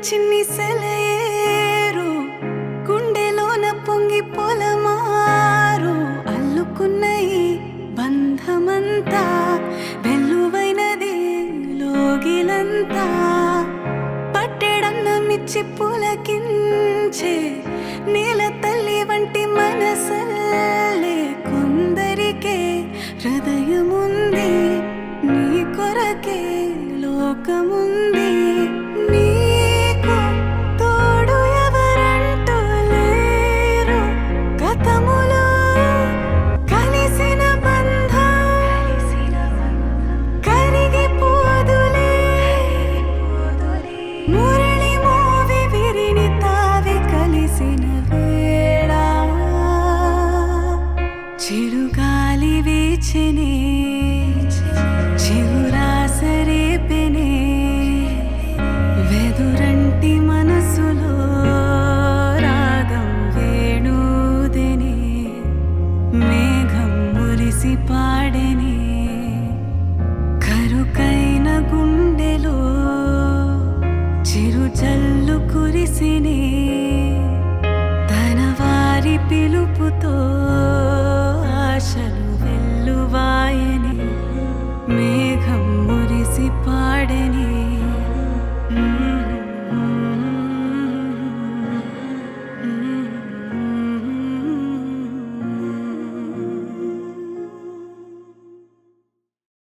చిన్ని సెలయేరు గుండెలోన పొంగి పొలమారు అల్లుకున్న ఈ బంధమంతా వెల్లువైనది లోగిలంతా పట్టెడన్నమిచ్చి పులకించే నేల తల్లి వంటి మనసల్లే కొందరికే హృదయముంది నీ కొరకే లోకముంది నీకు తోడు ఎవరంటూ లేరు గతములో కలిసిన బంధం కరిగిపోదులే మురళి మోవి విరిని తావి కలిసిన వేళ చిరుగాలి వీచెనే చిగురాసరేపెనే వెదురంటి మనసులో రాగం వేణుదెనే మేఘం మురిసి పాడెనే కరుకైన గుండెలో చిరుజల్లు కురిసినే తన వారి పిలుపుతో